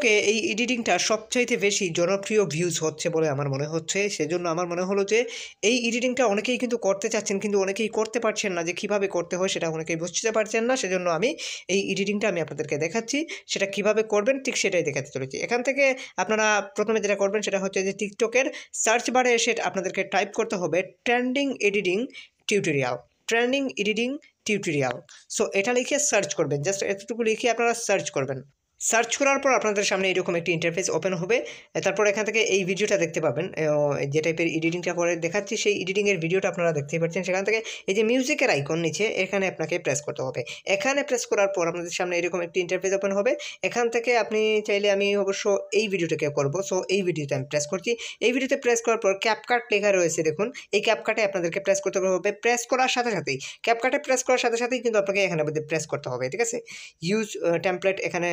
টিকটকে এই এডিটিংটা সবচাইতে বেশি জনপ্রিয় ভিউজ হচ্ছে বলে আমার মনে হচ্ছে। সেজন্য আমার মনে হলো যে এই এডিটিংটা অনেকেই কিন্তু করতে চাচ্ছেন, কিন্তু অনেকেই করতে পারছেন না, যে কীভাবে করতে হয় সেটা অনেকেই বুঝতে পারছেন না। সেজন্য আমি এই এডিটিংটা আমি আপনাদেরকে দেখাচ্ছি, সেটা কীভাবে করবেন ঠিক সেটাই দেখাতে চলেছি। এখান থেকে আপনারা প্রথমে যেটা করবেন সেটা হচ্ছে যে টিকটকের সার্চ বারে এসে আপনাদেরকে টাইপ করতে হবে trending editing tutorial, trending editing tutorial. So এটা লিখে সার্চ করবেন, জাস্ট এতটুকু লিখে আপনারা সার্চ করবেন। সার্চ করার পর আপনাদের সামনে এরকম একটি ইন্টারফেস ওপেন হবে। তারপর এখান থেকে এই ভিডিওটা দেখতে পাবেন, যে টাইপের এডিটিংটা করে দেখাচ্ছি সেই এডিটিংয়ের ভিডিওটা আপনারা দেখতেই পাচ্ছেন। সেখান থেকে এই যে মিউজিকের আইকন নিচে এখানে আপনাকে প্রেস করতে হবে। এখানে প্রেস করার পর আপনাদের সামনে এরকম একটি ইন্টারফেস ওপেন হবে। এখান থেকে আপনি চাইলে, আমি অবশ্য এই ভিডিওটাকে করব, সো এই ভিডিওতে আমি প্রেস করছি। এই ভিডিওতে প্রেস করার পর ক্যাপকাট লেখা রয়েছে দেখুন, এই ক্যাপকাটে আপনাদেরকে প্রেস করতে হবে। প্রেস করার সাথে সাথেই, ক্যাপকাটে প্রেস করার সাথে সাথেই কিন্তু আপনাকে এখানে প্রেস করতে হবে, ঠিক আছে। ইউজ টেমপ্লেট এখানে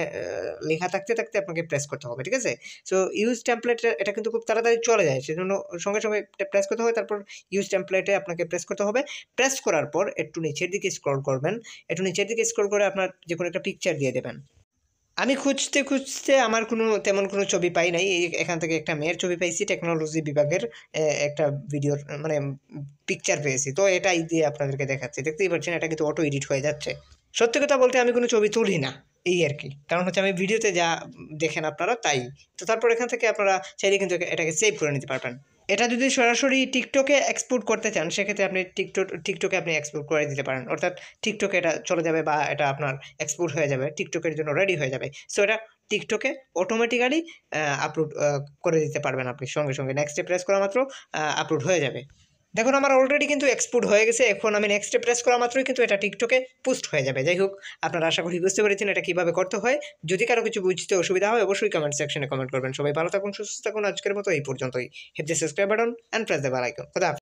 লেখা থাকতে আপনাকে প্রেস করতে হবে, ঠিক আছে। সো ইউজ টেমপ্লেট এটা কিন্তু খুব তাড়াতাড়ি চলে যায়, সেজন্য সঙ্গে সঙ্গে প্রেস করতে হবে। তারপর ইউজ টেমপ্লেটে আপনাকে প্রেস করতে হবে। প্রেস করার পর একটু নিচের দিকে স্ক্রল করবেন, একটু নিচের দিকে স্ক্রল করে আপনার যে কোনো একটা পিকচার দিয়ে দেবেন। আমি খুঁজতে খুঁজতে আমার তেমন কোনো ছবি পাই নাই। এখান থেকে একটা মেয়ের ছবি পাইছি, টেকনোলজি বিভাগের একটা ভিডিওর মানে পিকচার পেয়েছি, তো এটাই দিয়ে আপনাদেরকে দেখাচ্ছি। দেখতেই পাচ্ছেন এটা কিন্তু অটো এডিট হয়ে যাচ্ছে। সত্যি কথা বলতে আমি কোনো ছবি তুলি না, এই আর কি। কারণ হচ্ছে আমি ভিডিওতে যা দেখেন আপনারা তাই। তো তারপর এখান থেকে আপনারা চাইলে কিন্তু এটাকে সেভ করে নিতে পারবেন। এটা যদি সরাসরি টিকটকে এক্সপোর্ট করতে চান, সেক্ষেত্রে আপনি টিকটকে আপনি এক্সপোর্ট করে দিতে পারেন, অর্থাৎ টিকটকে এটা চলে যাবে বা এটা আপনার এক্সপোর্ট হয়ে যাবে, টিকটকের জন্য রেডি হয়ে যাবে। সো এটা টিকটকে অটোমেটিক্যালি আপলোড করে দিতে পারবেন আপনি, সঙ্গে সঙ্গে নেক্সটে প্রেস করা মাত্র আপলোড হয়ে যাবে। দেখুন আমার অলরেডি কিন্তু এক্সপোর্ট হয়ে গেছে। এখন আমি নেক্সটে প্রেস করা মাত্রই কিন্তু এটা টিকটকে পোস্ট হয়ে যাবে। যাই হোক, আপনারা আশা করি বুঝতে পেরেছেন এটা কীভাবে করতে হয়। যদি কারো কিছু বুঝতে অসুবিধা হয় অবশ্যই কমেন্ট সেকশনে কমেন্ট করবেন। সবাই ভালো থাকুন, সুস্থ থাকুন। আজকের মতো এই পর্যন্তই। Hit the subscribe button and press the bell icon. খোদা হাফেজ।